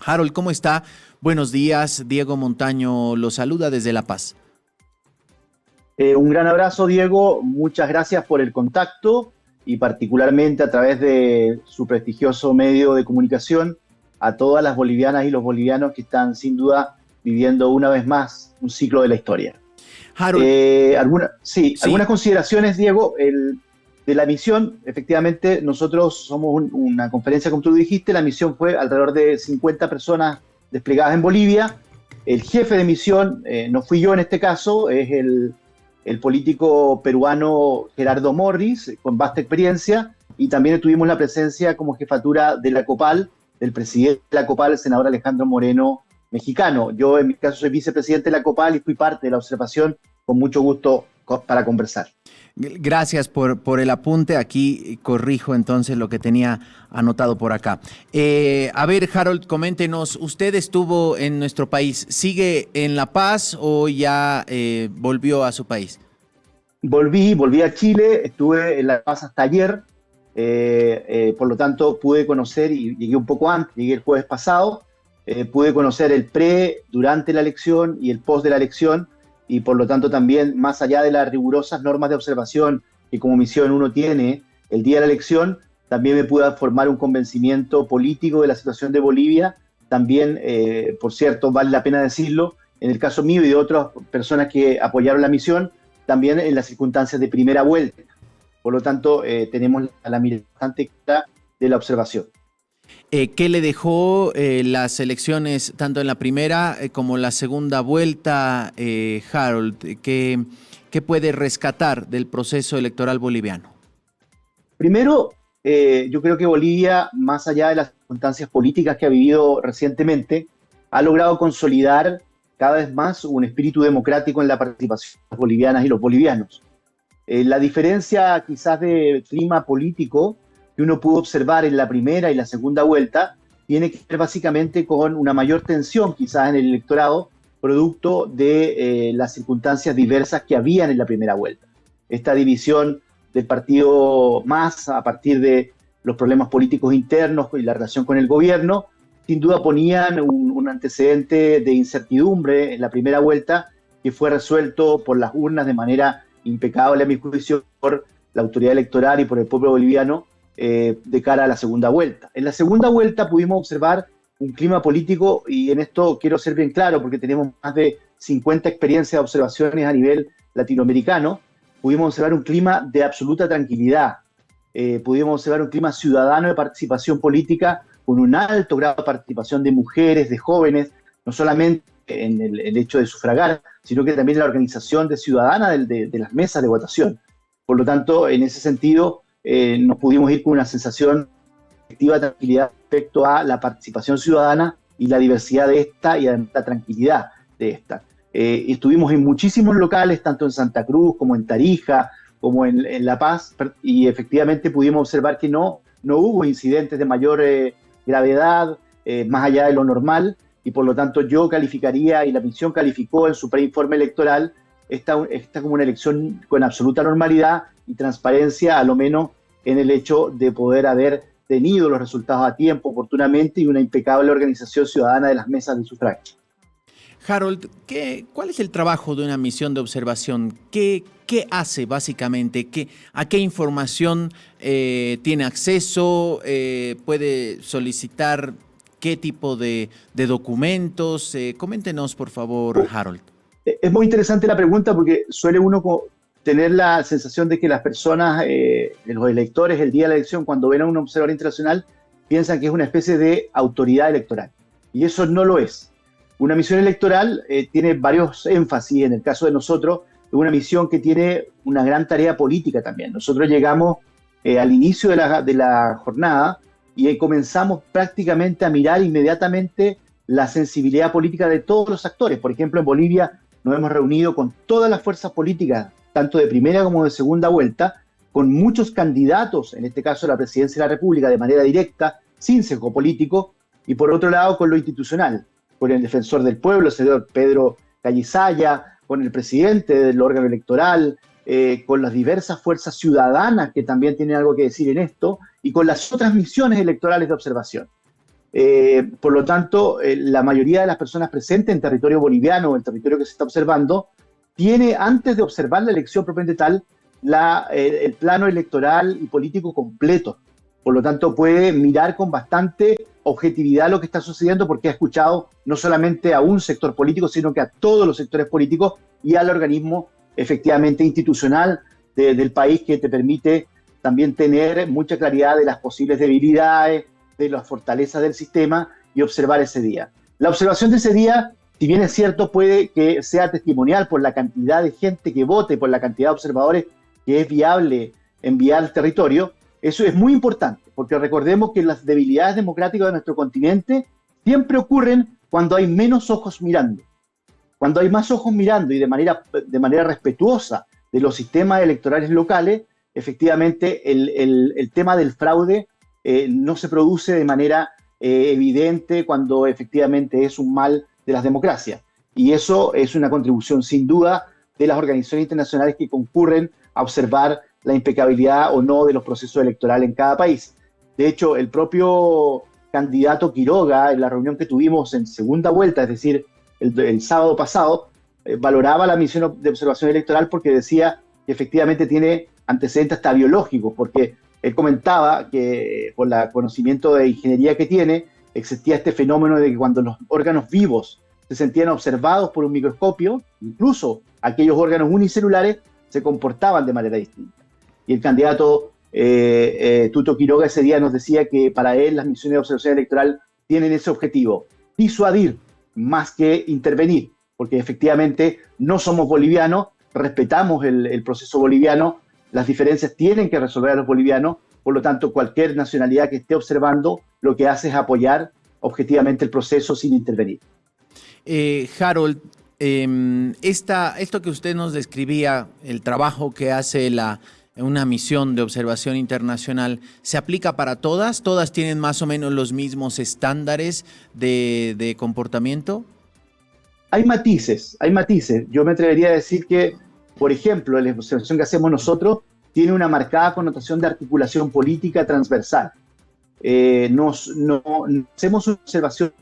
Harold, ¿cómo está? Buenos días, Diego Montaño lo saluda desde La Paz. Un gran abrazo, Diego. Muchas gracias por el contacto y particularmente a través de su prestigioso medio de comunicación a todas las bolivianas y los bolivianos que están sin duda viviendo una vez más un ciclo de la historia. Harold, Algunas sí, consideraciones, Diego, de la misión. Efectivamente, nosotros somos una conferencia, como tú dijiste, la misión fue alrededor de 50 personas desplegadas en Bolivia. El jefe de misión, no fui yo en este caso, es el político peruano Gerardo Morris, con vasta experiencia, y también tuvimos la presencia como jefatura de la COPAL, del presidente de la COPAL, el senador Alejandro Moreno, mexicano. Yo en mi caso soy vicepresidente de la COPAL y fui parte de la observación, con mucho gusto para conversar. gracias por el apunte. Aquí corrijo entonces lo que tenía anotado por acá. A ver, Harold, coméntenos, ¿usted estuvo en nuestro país? ¿Sigue en La Paz o ya volvió a su país? Volví a Chile, estuve en La Paz hasta ayer, por lo tanto pude conocer, y llegué un poco antes, llegué el jueves pasado, pude conocer el pre, durante la elección y el post de la elección, y por lo tanto también, más allá de las rigurosas normas de observación que como misión uno tiene el día de la elección, también me pude formar un convencimiento político de la situación de Bolivia. También, por cierto, vale la pena decirlo, en el caso mío y de otras personas que apoyaron la misión, también en las circunstancias de primera vuelta. Por lo tanto, tenemos la mirada bastante clara de la observación. ¿Qué le dejó las elecciones tanto en la primera como la segunda vuelta, Harold? ¿Qué puede rescatar del proceso electoral boliviano? Primero, yo creo que Bolivia, más allá de las circunstancias políticas que ha vivido recientemente, ha logrado consolidar cada vez más un espíritu democrático en la participación de las bolivianas y los bolivianos. La diferencia quizás de clima político que uno pudo observar en la primera y la segunda vuelta tiene que ver básicamente con una mayor tensión quizás en el electorado, producto de las circunstancias diversas que habían en la primera vuelta. Esta división del partido MAS a partir de los problemas políticos internos y la relación con el gobierno, sin duda ponían un antecedente de incertidumbre en la primera vuelta que fue resuelto por las urnas de manera impecable, a mi juicio, por la autoridad electoral y por el pueblo boliviano de cara a la segunda vuelta. En la segunda vuelta pudimos observar un clima político, y en esto quiero ser bien claro porque tenemos más de 50 experiencias de observaciones a nivel latinoamericano. Pudimos observar un clima de absoluta tranquilidad, pudimos observar un clima ciudadano de participación política con un alto grado de participación de mujeres, de jóvenes, no solamente en el hecho de sufragar, sino que también en la organización de ciudadana de las mesas de votación. Por lo tanto, en ese sentido, nos pudimos ir con una sensación de efectiva tranquilidad respecto a la participación ciudadana y la diversidad de esta, y además la tranquilidad de esta. Estuvimos en muchísimos locales, tanto en Santa Cruz como en Tarija, como en La Paz, y efectivamente pudimos observar que no hubo incidentes de mayor gravedad, más allá de lo normal, y por lo tanto yo calificaría, y la misión calificó en su preinforme electoral, esta como una elección con absoluta normalidad y transparencia, a lo menos en el hecho de poder haber tenido los resultados a tiempo, oportunamente, y una impecable organización ciudadana de las mesas de sufragio. Harold, ¿cuál es el trabajo de una misión de observación? ¿Qué hace básicamente? ¿A qué información tiene acceso? ¿Puede solicitar qué tipo de documentos? Coméntenos, por favor, Harold. Es muy interesante la pregunta porque suele uno tener la sensación de que las personas, los electores, el día de la elección, cuando ven a un observador internacional, piensan que es una especie de autoridad electoral. Y eso no lo es. Una misión electoral tiene varios énfasis. En el caso de nosotros, es una misión que tiene una gran tarea política también. Nosotros llegamos al inicio de la jornada y comenzamos prácticamente a mirar inmediatamente la sensibilidad política de todos los actores. Por ejemplo, en Bolivia nos hemos reunido con todas las fuerzas políticas, tanto de primera como de segunda vuelta, con muchos candidatos, en este caso la presidencia de la República, de manera directa, sin sesgo político, y por otro lado con lo institucional, con el defensor del pueblo, el señor Pedro Callisaya, con el presidente del órgano electoral, con las diversas fuerzas ciudadanas que también tienen algo que decir en esto, y con las otras misiones electorales de observación. Por lo tanto, la mayoría de las personas presentes en territorio boliviano, el territorio que se está observando, tiene, antes de observar la elección propiamente tal, el plano electoral y político completo. Por lo tanto, puede mirar con bastante objetividad lo que está sucediendo porque ha escuchado no solamente a un sector político, sino que a todos los sectores políticos y al organismo efectivamente institucional del país, que te permite también tener mucha claridad de las posibles debilidades, de las fortalezas del sistema y observar ese día. La observación de ese día, si bien es cierto, puede que sea testimonial por la cantidad de gente que vote, por la cantidad de observadores que es viable enviar al territorio. Eso es muy importante, porque recordemos que las debilidades democráticas de nuestro continente siempre ocurren cuando hay menos ojos mirando. Cuando hay más ojos mirando y de manera respetuosa de los sistemas electorales locales, efectivamente el tema del fraude no se produce de manera evidente cuando efectivamente es un mal de las democracias. Y eso es una contribución sin duda de las organizaciones internacionales que concurren a observar la impecabilidad o no de los procesos electorales en cada país. De hecho, el propio candidato Quiroga, en la reunión que tuvimos en segunda vuelta, es decir, el sábado pasado, valoraba la misión de observación electoral porque decía que efectivamente tiene antecedentes hasta biológicos, porque él comentaba que por el conocimiento de ingeniería que tiene, existía este fenómeno de que cuando los órganos vivos se sentían observados por un microscopio, incluso aquellos órganos unicelulares se comportaban de manera distinta. Y el candidato Tuto Quiroga ese día nos decía que para él las misiones de observación electoral tienen ese objetivo, disuadir más que intervenir, porque efectivamente no somos bolivianos, respetamos el proceso boliviano, las diferencias tienen que resolver a los bolivianos, por lo tanto cualquier nacionalidad que esté observando lo que hace es apoyar objetivamente el proceso sin intervenir. Harold, esto que usted nos describía, el trabajo que hace una misión de observación internacional, ¿se aplica para todas? ¿Todas tienen más o menos los mismos estándares de comportamiento? Hay matices, hay matices. Yo me atrevería a decir que, por ejemplo, la observación que hacemos nosotros tiene una marcada connotación de articulación política transversal. No hacemos una observación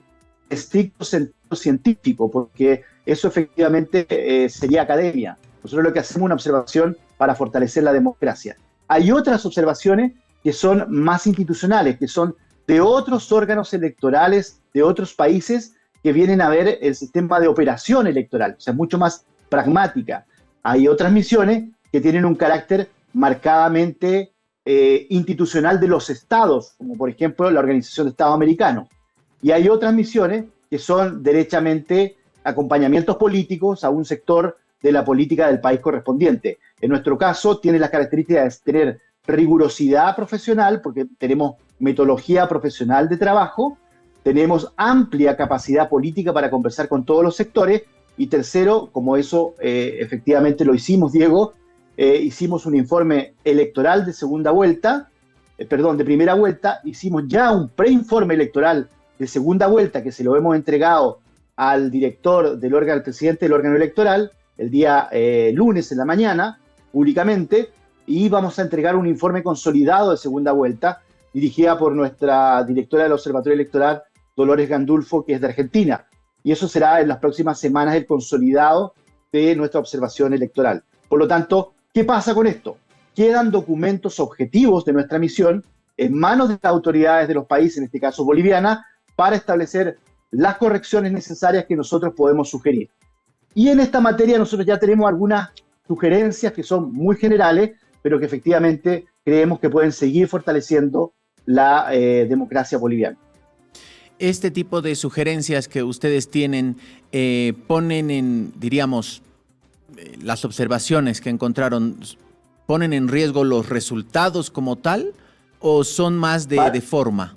estricto sentido científico, porque eso efectivamente sería academia. Nosotros lo que hacemos es una observación para fortalecer la democracia. Hay otras observaciones que son más institucionales, que son de otros órganos electorales de otros países que vienen a ver el sistema de operación electoral, o sea, mucho más pragmática. Hay otras misiones que tienen un carácter marcadamente institucional de los estados, como por ejemplo la Organización de Estados Americanos. Y hay otras misiones que son derechamente acompañamientos políticos a un sector de la política del país correspondiente. En nuestro caso, tiene las características de tener rigurosidad profesional, porque tenemos metodología profesional de trabajo, tenemos amplia capacidad política para conversar con todos los sectores, y tercero, como eso efectivamente lo hicimos, Diego, hicimos un informe electoral de de primera vuelta, hicimos ya un preinforme electoral de segunda vuelta que se lo hemos entregado al director del órgano, al presidente del órgano electoral, el día lunes en la mañana, públicamente, y vamos a entregar un informe consolidado de segunda vuelta, dirigida por nuestra directora del Observatorio Electoral, Dolores Gandulfo, que es de Argentina. Y eso será en las próximas semanas el consolidado de nuestra observación electoral. Por lo tanto, ¿qué pasa con esto? Quedan documentos objetivos de nuestra misión en manos de las autoridades de los países, en este caso boliviana, para establecer las correcciones necesarias que nosotros podemos sugerir. Y en esta materia nosotros ya tenemos algunas sugerencias que son muy generales, pero que efectivamente creemos que pueden seguir fortaleciendo la democracia boliviana. Este tipo de sugerencias que ustedes tienen ponen en, diríamos, las observaciones que encontraron, ¿ponen en riesgo los resultados como tal o son más de forma?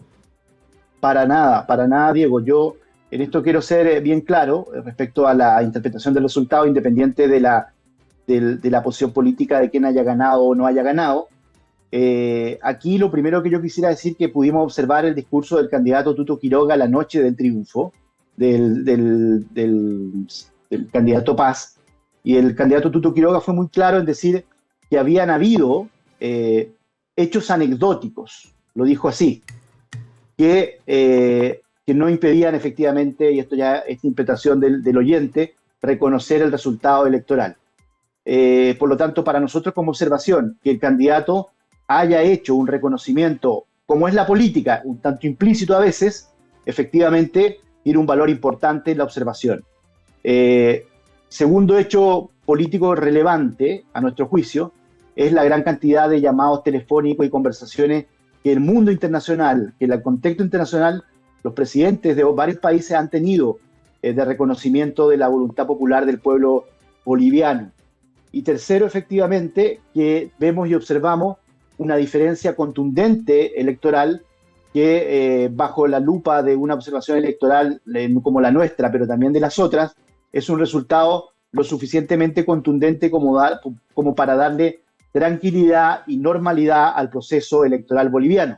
Para nada, Diego. Yo en esto quiero ser bien claro respecto a la interpretación del resultado, independiente de la posición política de quien haya ganado o no haya ganado. Aquí lo primero que yo quisiera decir que pudimos observar el discurso del candidato Tuto Quiroga la noche del triunfo del candidato Paz, y el candidato Tuto Quiroga fue muy claro en decir que habían habido hechos anecdóticos, lo dijo así, que que no impedían efectivamente, y esto ya es interpretación del oyente, reconocer el resultado electoral. Por lo tanto, para nosotros como observación, que el candidato haya hecho un reconocimiento, como es la política, un tanto implícito a veces, efectivamente tiene un valor importante en la observación. Segundo hecho político relevante, a nuestro juicio, es la gran cantidad de llamados telefónicos y conversaciones que el mundo internacional, que en el contexto internacional, los presidentes de varios países han tenido de reconocimiento de la voluntad popular del pueblo boliviano. Y tercero, efectivamente, que vemos y observamos una diferencia contundente electoral que bajo la lupa de una observación electoral como la nuestra, pero también de las otras, es un resultado lo suficientemente contundente como para darle tranquilidad y normalidad al proceso electoral boliviano.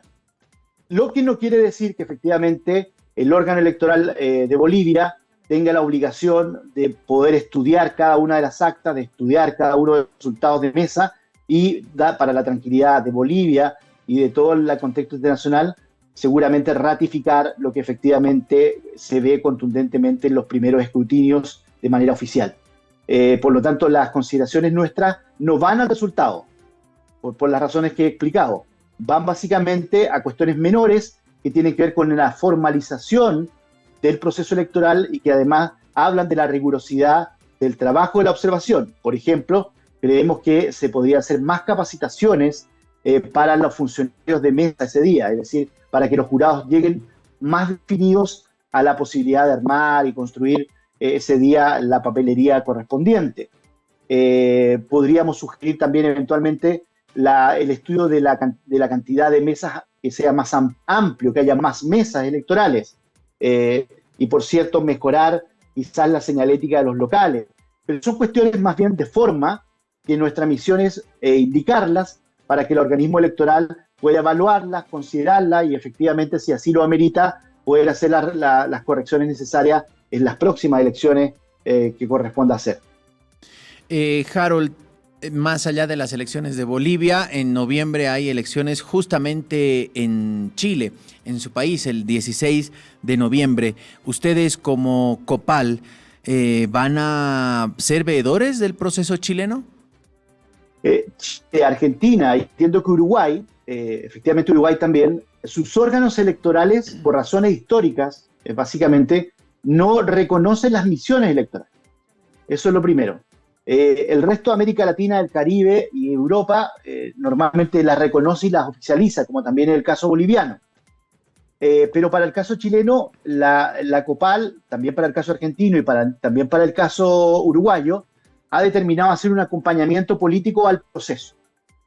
Lo que no quiere decir que efectivamente el órgano electoral de Bolivia tenga la obligación de poder estudiar cada una de las actas, de estudiar cada uno de los resultados de mesa y para la tranquilidad de Bolivia y de todo el contexto internacional, seguramente ratificar lo que efectivamente se ve contundentemente en los primeros escrutinios de manera oficial. Por lo tanto, las consideraciones nuestras no van al resultado, por las razones que he explicado. Van básicamente a cuestiones menores que tienen que ver con la formalización del proceso electoral y que además hablan de la rigurosidad del trabajo de la observación. Por ejemplo, creemos que se podría hacer más capacitaciones para los funcionarios de mesa ese día, es decir, para que los jurados lleguen más definidos a la posibilidad de armar y construir ese día la papelería correspondiente. Podríamos sugerir también eventualmente el estudio de la cantidad de mesas que sea más amplio, que haya más mesas electorales. Y por cierto, mejorar quizás la señalética de los locales. Pero son cuestiones más bien de forma que nuestra misión es indicarlas para que el organismo electoral pueda evaluarlas, considerarlas y efectivamente, si así lo amerita, poder hacer las correcciones necesarias en las próximas elecciones que corresponda hacer. Harold, más allá de las elecciones de Bolivia, en noviembre hay elecciones justamente en Chile, en su país, el 16 de noviembre. ¿Ustedes como COPAL van a ser veedores del proceso chileno? Argentina, y entiendo que Uruguay, efectivamente Uruguay también, sus órganos electorales, por razones históricas, básicamente, no reconocen las misiones electorales. Eso es lo primero. El resto de América Latina, el Caribe y Europa normalmente las reconoce y las oficializa, como también en el caso boliviano. Pero para el caso chileno, la COPAL, también para el caso argentino y también para el caso uruguayo, ha determinado hacer un acompañamiento político al proceso.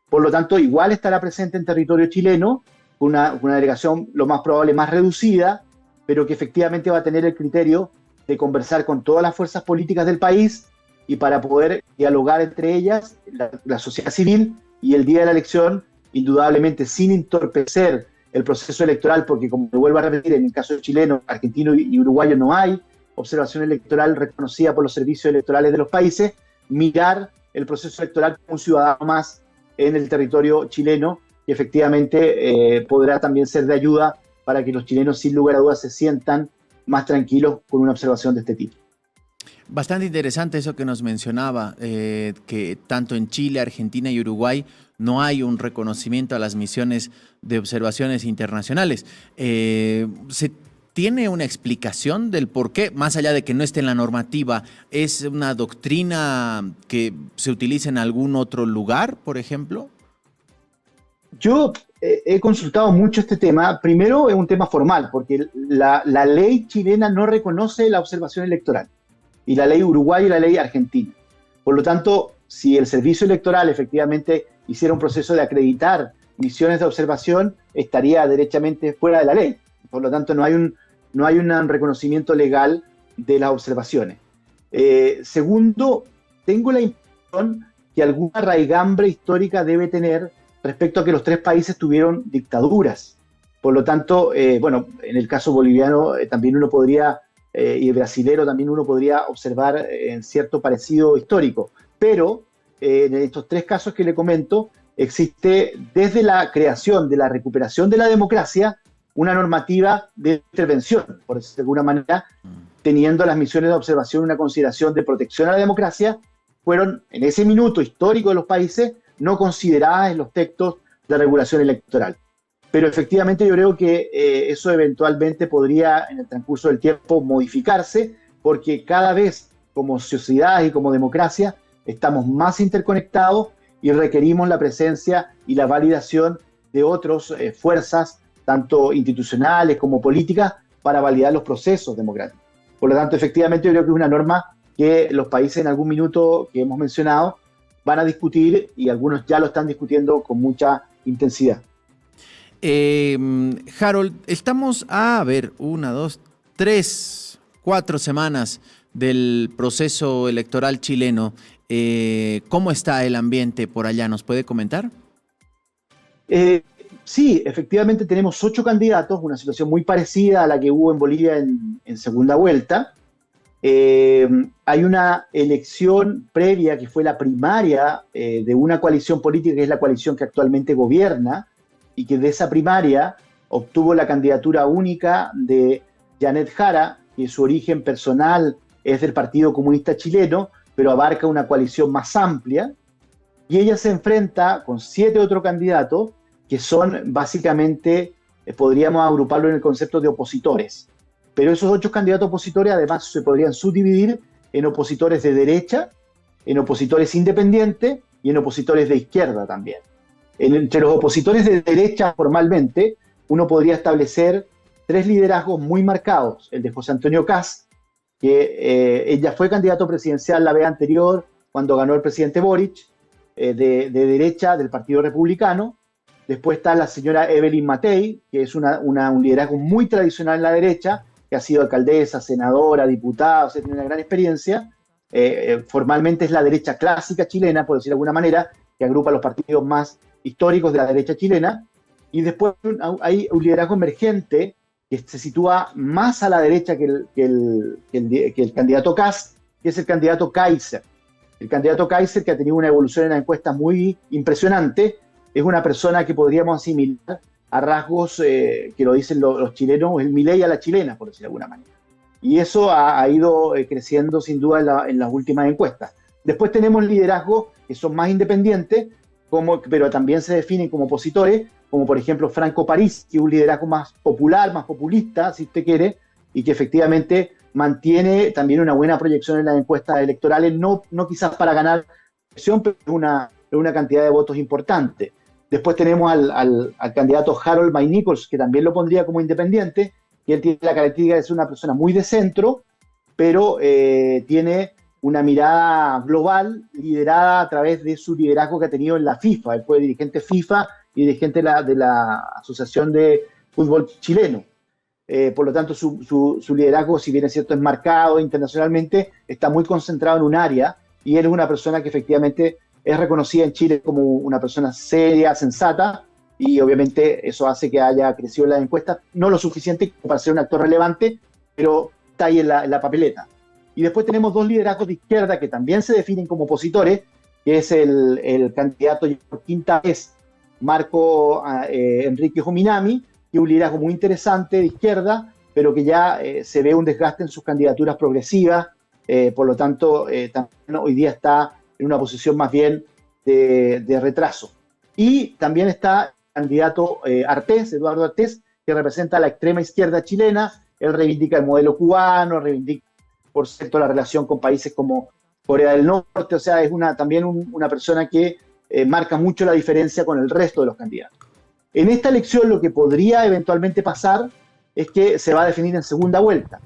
Por lo tanto, igual estará presente en territorio chileno, con una delegación lo más probable más reducida, pero que efectivamente va a tener el criterio de conversar con todas las fuerzas políticas del país y para poder dialogar entre ellas, la sociedad civil, y el día de la elección, indudablemente sin entorpecer el proceso electoral, porque como me vuelvo a repetir, en el caso chileno, argentino y uruguayo no hay observación electoral reconocida por los servicios electorales de los países, mirar el proceso electoral como un ciudadano más en el territorio chileno, que efectivamente podrá también ser de ayuda para que los chilenos sin lugar a dudas se sientan más tranquilos con una observación de este tipo. Bastante interesante eso que nos mencionaba, que tanto en Chile, Argentina y Uruguay no hay un reconocimiento a las misiones de observaciones internacionales. ¿Se tiene una explicación del por qué, más allá de que no esté en la normativa, es una doctrina que se utiliza en algún otro lugar, por ejemplo? Yo he consultado mucho este tema. Primero es un tema formal, porque la ley chilena no reconoce la observación electoral, y la ley uruguaya y la ley argentina. Por lo tanto, si el servicio electoral efectivamente hiciera un proceso de acreditar misiones de observación, estaría derechamente fuera de la ley. Por lo tanto, no hay un reconocimiento legal de las observaciones. Segundo, tengo la impresión que alguna raigambre histórica debe tener respecto a que los tres países tuvieron dictaduras. Por lo tanto, bueno, en el caso boliviano también uno podría, y el brasilero también uno podría observar en cierto parecido histórico. Pero en estos tres casos que le comento, existe desde la creación de la recuperación de la democracia una normativa de intervención, por decirlo de alguna manera, teniendo las misiones de observación una consideración de protección a la democracia, fueron en ese minuto histórico de los países no consideradas en los textos de regulación electoral. Pero efectivamente yo creo que eso eventualmente podría en el transcurso del tiempo modificarse, porque cada vez como sociedad y como democracia estamos más interconectados y requerimos la presencia y la validación de otras fuerzas, tanto institucionales como políticas, para validar los procesos democráticos. Por lo tanto, efectivamente, yo creo que es una norma que los países en algún minuto que hemos mencionado van a discutir, y algunos ya lo están discutiendo con mucha intensidad. Harold, estamos a ver, 1, 2, 3, 4 semanas del proceso electoral chileno. ¿Cómo está el ambiente por allá? ¿Nos puede comentar? Sí, efectivamente tenemos 8 candidatos, una situación muy parecida a la que hubo en Bolivia en segunda vuelta. Hay una elección previa que fue la primaria de una coalición política que es la coalición que actualmente gobierna, y que de esa primaria obtuvo la candidatura única de Janet Jara, que su origen personal es del Partido Comunista Chileno, pero abarca una coalición más amplia, y ella se enfrenta con 7 otros candidatos que son básicamente, podríamos agruparlo en el concepto de opositores. Pero esos 8 candidatos opositores además se podrían subdividir en opositores de derecha, en opositores independientes y en opositores de izquierda también. Entre los opositores de derecha formalmente, uno podría establecer 3 liderazgos muy marcados. El de José Antonio Kast, que ella fue candidato presidencial la vez anterior cuando ganó el presidente Boric, de derecha del Partido Republicano. Después está la señora Evelyn Matei, que es un liderazgo muy tradicional en la derecha, que ha sido alcaldesa, senadora, diputada, o sea, tiene una gran experiencia. Formalmente es la derecha clásica chilena, por decirlo de alguna manera, que agrupa los partidos más históricos de la derecha chilena. Y después hay un liderazgo emergente que se sitúa más a la derecha que el candidato Kast, que es el candidato Kaiser. El candidato Kaiser, que ha tenido una evolución en la encuesta muy impresionante, es una persona que podríamos asimilar a rasgos que lo dicen los chilenos, el Milei a la chilena, por decirlo de alguna manera. Y eso ha ido creciendo sin duda en las últimas encuestas. Después tenemos liderazgos que son más independientes, pero también se definen como opositores, como por ejemplo Franco Parisi, que es un liderazgo más popular, más populista, si usted quiere, y que efectivamente mantiene también una buena proyección en las encuestas electorales, no quizás para ganar elección, pero una cantidad de votos importante. Después tenemos al candidato Harold May Nichols, que también lo pondría como independiente, que él tiene la característica de ser una persona muy de centro, pero tiene una mirada global liderada a través de su liderazgo que ha tenido en la FIFA. Él fue dirigente FIFA y dirigente de la Asociación de Fútbol Chileno. Por lo tanto, su liderazgo, si bien es cierto, es marcado internacionalmente, está muy concentrado en un área, y él es una persona que efectivamente es reconocida en Chile como una persona seria, sensata, y obviamente eso hace que haya crecido en las encuestas, no lo suficiente para ser un actor relevante, pero está ahí en la papeleta. Y después tenemos 2 liderazgos de izquierda que también se definen como opositores, que es el candidato por quinta vez, Marco Enrique Jominami, que es un liderazgo muy interesante de izquierda, pero que ya se ve un desgaste en sus candidaturas progresivas, por lo tanto, también hoy día está en una posición más bien de retraso. Y también está el candidato Eduardo Artés, que representa a la extrema izquierda chilena. Él reivindica el modelo cubano, reivindica, por cierto, la relación con países como Corea del Norte, o sea, es también una persona que marca mucho la diferencia con el resto de los candidatos. En esta elección lo que podría eventualmente pasar es que se va a definir en segunda vuelta.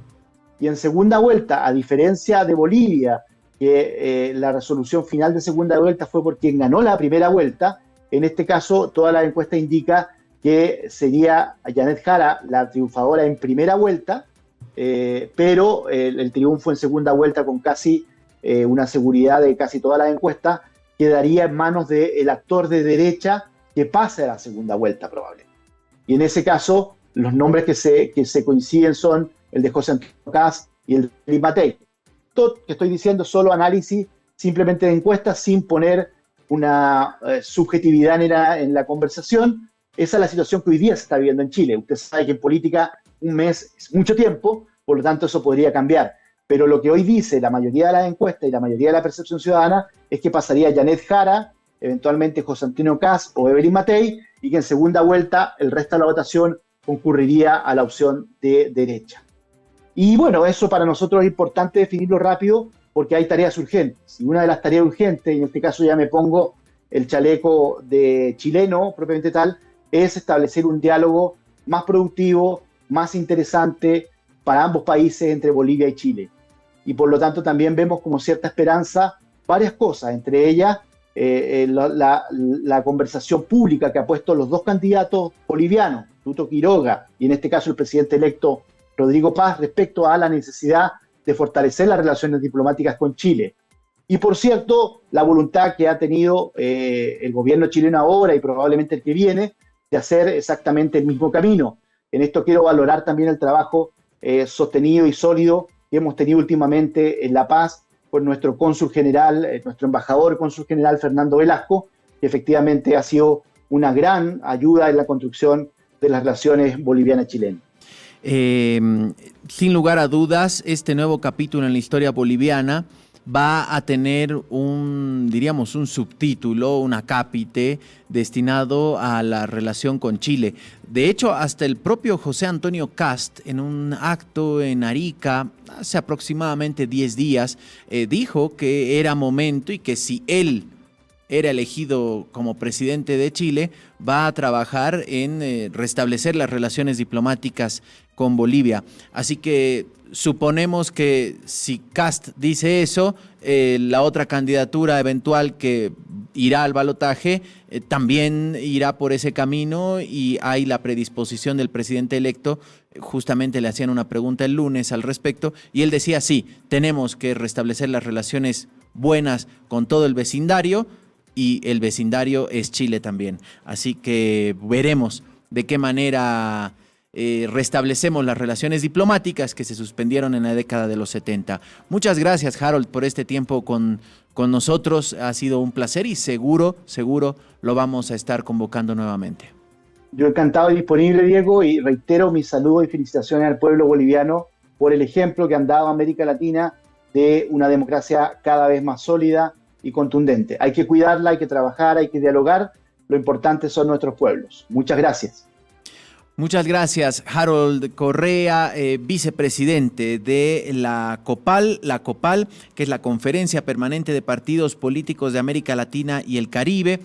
Y en segunda vuelta, a diferencia de Bolivia, que la resolución final de segunda vuelta fue por quien ganó la primera vuelta, en este caso toda la encuesta indica que sería Janet Jara la triunfadora en primera vuelta, pero el triunfo en segunda vuelta con casi una seguridad de casi todas las encuestas quedaría en manos del actor de derecha que pase a la segunda vuelta probablemente. Y en ese caso los nombres que se coinciden son el de José Antonio Kast y el de Evelyn Matei. Todo que estoy diciendo solo análisis simplemente de encuestas sin poner una subjetividad en la conversación, Esa es la situación que hoy día se está viviendo en Chile. Usted sabe que en política un mes es mucho tiempo, por lo tanto eso podría cambiar. Pero lo que hoy dice la mayoría de las encuestas y la mayoría de la percepción ciudadana es que pasaría Janet Jara, eventualmente José Antonio Kast o Evelyn Matei, y que en segunda vuelta el resto de la votación concurriría a la opción de derecha. Y bueno, eso para nosotros es importante definirlo rápido porque hay tareas urgentes. Y una de las tareas urgentes, y en este caso ya me pongo el chaleco de chileno propiamente tal, es establecer un diálogo más productivo, más interesante para ambos países, entre Bolivia y Chile. Y por lo tanto también vemos como cierta esperanza varias cosas, entre ellas la conversación pública que ha puesto los dos candidatos bolivianos, Tuto Quiroga y en este caso el presidente electo Rodrigo Paz, respecto a la necesidad de fortalecer las relaciones diplomáticas con Chile. Y por cierto, la voluntad que ha tenido el gobierno chileno ahora y probablemente el que viene de hacer exactamente el mismo camino. En esto quiero valorar también el trabajo sostenido y sólido que hemos tenido últimamente en La Paz con nuestro cónsul general, nuestro embajador cónsul general Fernando Velasco, que efectivamente ha sido una gran ayuda en la construcción de las relaciones bolivianas-chilenas. Sin lugar a dudas, este nuevo capítulo en la historia boliviana va a tener diríamos, un subtítulo, un acápite destinado a la relación con Chile. De hecho, hasta el propio José Antonio Kast, en un acto en Arica, hace aproximadamente 10 días, dijo que era momento y que si él era elegido como presidente de Chile, va a trabajar en restablecer las relaciones diplomáticas con Bolivia. Así que suponemos que si Kast dice eso, la otra candidatura eventual que irá al balotaje también irá por ese camino y hay la predisposición del presidente electo. Justamente le hacían una pregunta el lunes al respecto y él decía, sí, tenemos que restablecer las relaciones buenas con todo el vecindario y el vecindario es Chile también. Así que veremos de qué manera restablecemos las relaciones diplomáticas que se suspendieron en la década de los 70. Muchas gracias, Harold, por este tiempo con nosotros. Ha sido un placer y seguro lo vamos a estar convocando nuevamente. Yo encantado y disponible, Diego, y reitero mis saludos y felicitaciones al pueblo boliviano por el ejemplo que han dado a América Latina de una democracia cada vez más sólida y contundente. Hay que cuidarla, hay que trabajar, hay que dialogar. Lo importante son nuestros pueblos. Muchas gracias. Muchas gracias, Harold Correa, vicepresidente de la COPAL, que es la Conferencia Permanente de Partidos Políticos de América Latina y el Caribe.